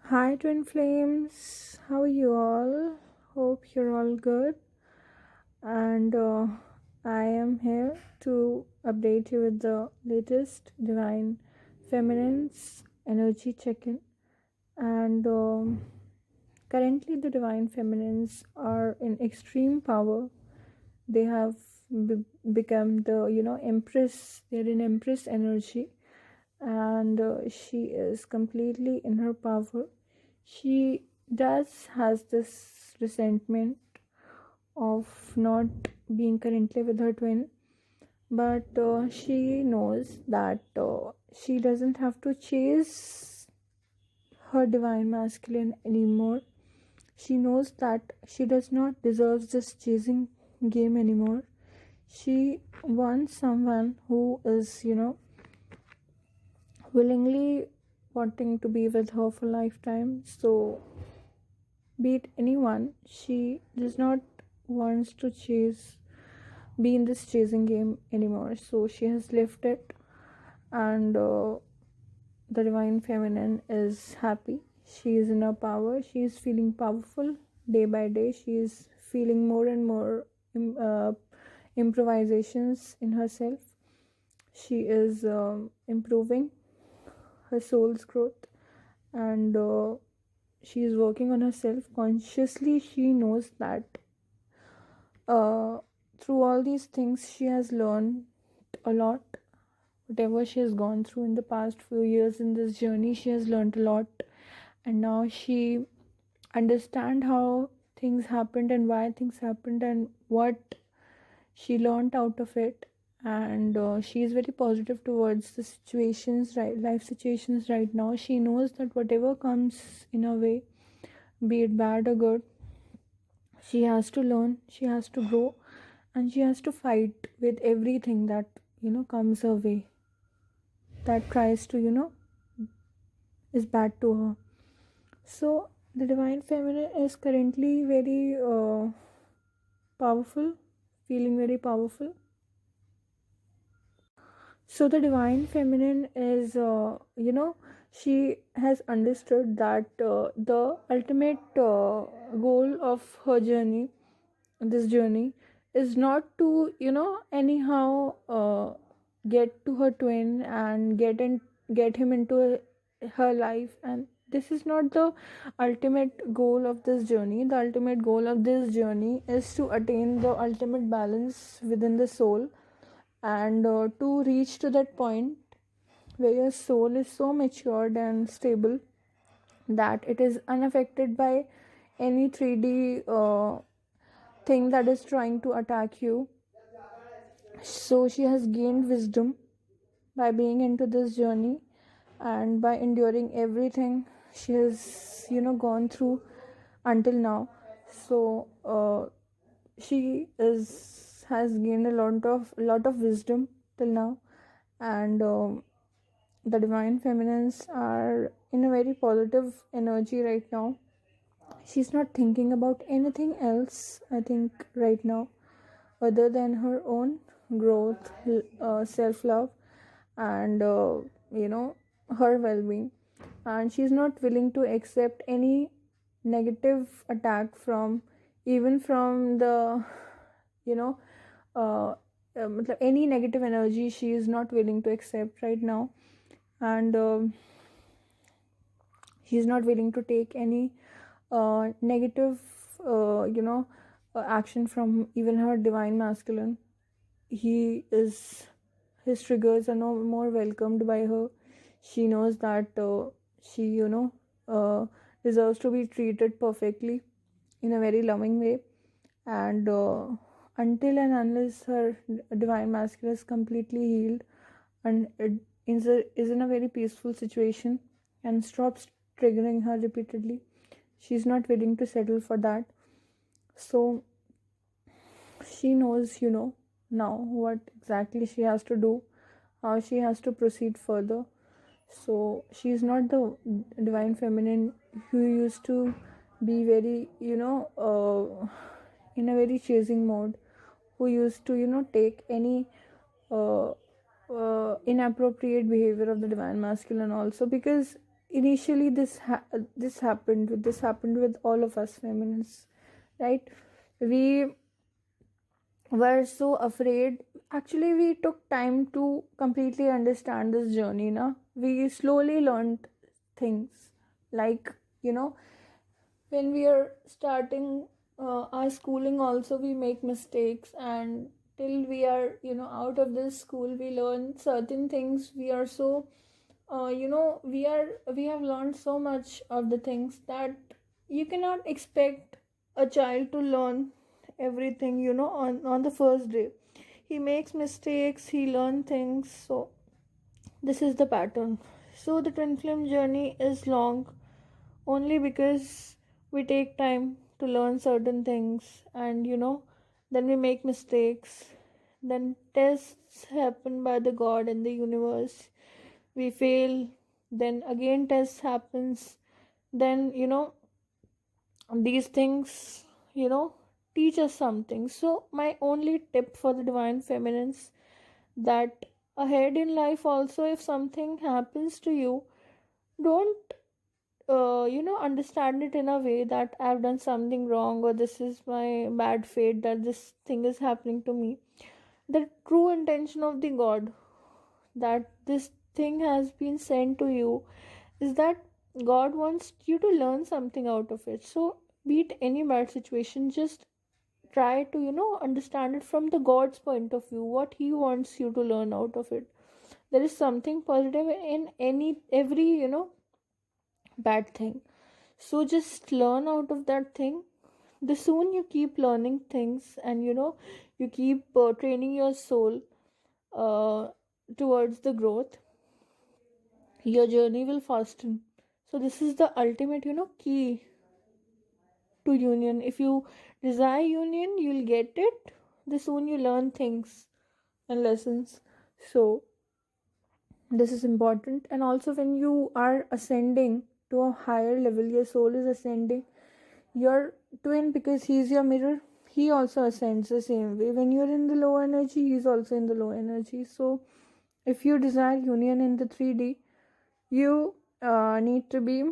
Hi, Twin Flames. How are you all? Hope you're all good. And I am here to update you with the latest Divine Feminine's energy check in. And currently, the Divine Feminines are in extreme power. They have become the, Empress. They're in Empress energy. And she is completely in her power. She does has this resentment of not being currently with her twin, but she knows that she doesn't have to chase her divine masculine anymore. She knows that she does not deserve this chasing game anymore. She wants someone who is, willingly wanting to be with her for lifetime. So be it anyone, she does not wants to chase be in this chasing game anymore. So she has left it, and the divine feminine is happy. She is in her power. She is feeling powerful day by day. She is feeling more and more improvisations in herself. She is improving her soul's growth, and she is working on herself consciously. She knows that uh, through all these things she has learned a lot. Whatever she has gone through in the past few years in this journey, she has learned a lot, and now she understand how things happened and why things happened and what she learned out of it. And she is very positive towards the situations, right, life situations right now. She knows that whatever comes in her way, be it bad or good, she has to learn, she has to grow, and she has to fight with everything that comes her way, that tries to is bad to her. So the divine feminine is currently very powerful, feeling very powerful. So the divine feminine is she has understood that the ultimate goal of her journey, this journey, is not to anyhow get to her twin and get him into her life. And this is not the ultimate goal of this journey. The ultimate goal of this journey is to attain the ultimate balance within the soul, and to reach to that point where your soul is so matured and stable that it is unaffected by any 3D thing that is trying to attack you. So she has gained wisdom by being into this journey, and by enduring everything she has gone through until now. So she is has gained a lot of wisdom till now. And the divine feminines are in a very positive energy right now. She's not thinking about anything else, I think, right now, other than her own growth, self love, and her well being. And she's not willing to accept any negative attack from, even from the, you know, any negative energy she is not willing to accept right now. And she's not willing to take any negative action from even her divine masculine. He is His triggers are no more welcomed by her. She knows that she deserves to be treated perfectly in a very loving way. And until and unless her divine masculine is completely healed, and it is in a very peaceful situation and stops triggering her repeatedly, she's not willing to settle for that. So she knows now what exactly she has to do, how she has to proceed further. So she's not the divine feminine who used to be very in a very chasing mode, who used to take any inappropriate behavior of the divine masculine also. Because initially this happened with all of us feminists, right? We were so afraid. Actually, we took time to completely understand this journey. Na, we slowly learned things, like, you know, when we are starting our schooling also, we make mistakes, and till we are, out of this school, we learn certain things. We are so, we have learned so much of the things that you cannot expect a child to learn everything, on the first day. He makes mistakes, he learns things. So this is the pattern. So the twin flame journey is long only because we take time to learn certain things, and then we make mistakes, then tests happen by the god in the universe, we fail, then again tests happens, then these things teach us something. So my only tip for the divine feminines, that ahead in life also, if something happens to you, don't understand it in a way that I've done something wrong, or this is my bad fate that this thing is happening to me. The true intention of the god, that this thing has been sent to you, is that god wants you to learn something out of it. So be it any bad situation, just try to understand it from the god's point of view, what he wants you to learn out of it. There is something positive in every bad thing. So just learn out of that thing. The soon you keep learning things, and you keep training your soul uh, towards the growth, your journey will fasten. So this is the ultimate key to union. If you desire union, you'll get it the soon you learn things and lessons. So this is important. And also, when you are ascending to a higher level, your soul is ascending, your twin, because he's your mirror, he also ascends the same way. When you're in the low energy, he's also in the low energy. So if you desire union in the 3D, you need to be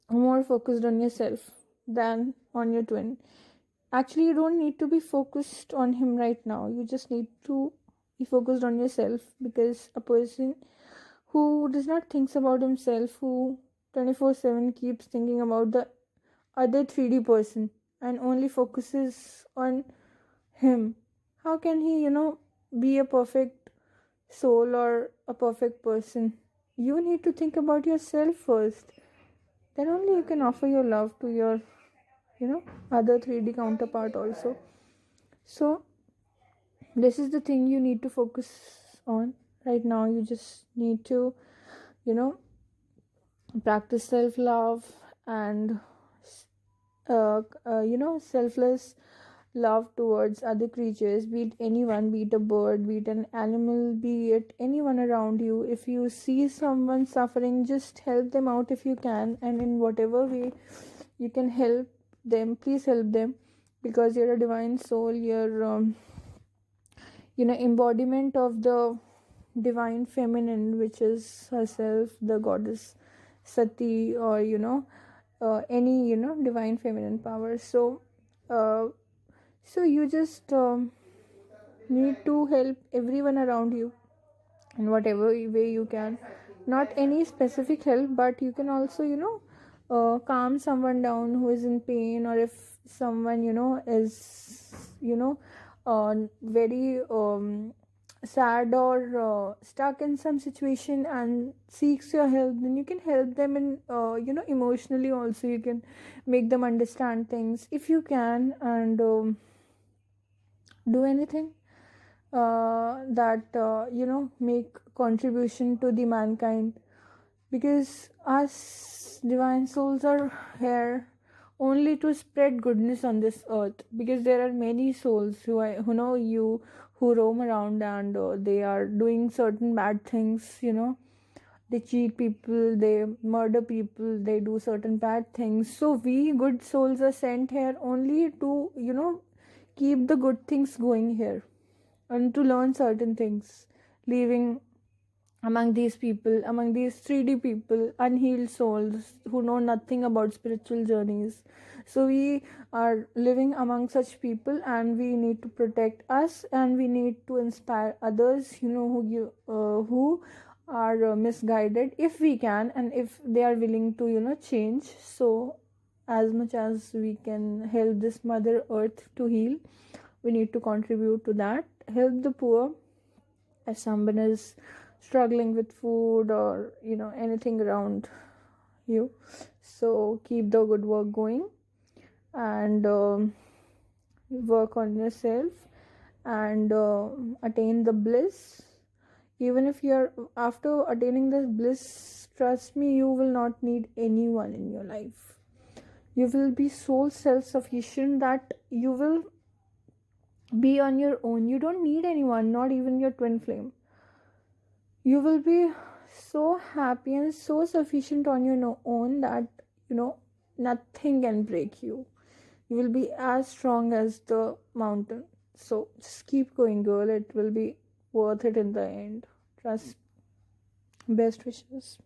more focused on yourself than on your twin. Actually, you don't need to be focused on him right now, you just need to be focused on yourself, because a person who does not think about himself, who 24/7 keeps thinking about the other 3D person and only focuses on him, how can he be a perfect soul or a perfect person? You need to think about yourself first, then only you can offer your love to your other 3D counterpart also. So this is the thing you need to focus on right now. You just need to practice self love, and selfless love towards other creatures, be it anyone, be it a bird, be it an animal, be it anyone around you. If you see someone suffering, just help them out if you can, and in whatever way you can help them, please help them, because you're a divine soul. You're embodiment of the divine feminine, which is herself the goddess Sati, or any divine feminine power. So you just need to help everyone around you in whatever way you can. Not any specific help, but you can also calm someone down who is in pain, or if someone is very sad or stuck in some situation and seeks your help, then you can help them in emotionally also. You can make them understand things if you can, and do anything that make contribution to the mankind, because us divine souls are here only to spread goodness on this earth. Because there are many souls who know you, who roam around, and they are doing certain bad things. They cheat people, they murder people, they do certain bad things. So we good souls are sent here only to keep the good things going here, and to learn certain things, leaving among these people, among these 3D people, unhealed souls who know nothing about spiritual journeys. So we are living among such people, and we need to protect us, and we need to inspire others, who are misguided, if we can, and if they are willing to change. So as much as we can help this mother earth to heal, we need to contribute to that. Help the poor. If someone is struggling with food, or anything around you, so keep the good work going, and work on yourself, and attain the bliss. Even if you're after attaining this bliss, trust me, you will not need anyone in your life. You will be so self-sufficient that you will be on your own. You don't need anyone, not even your twin flame. You will be so happy and so sufficient on your own that nothing can break you. You will be as strong as the mountain. So just keep going, girl. It will be worth it in the end. Trust. Best wishes.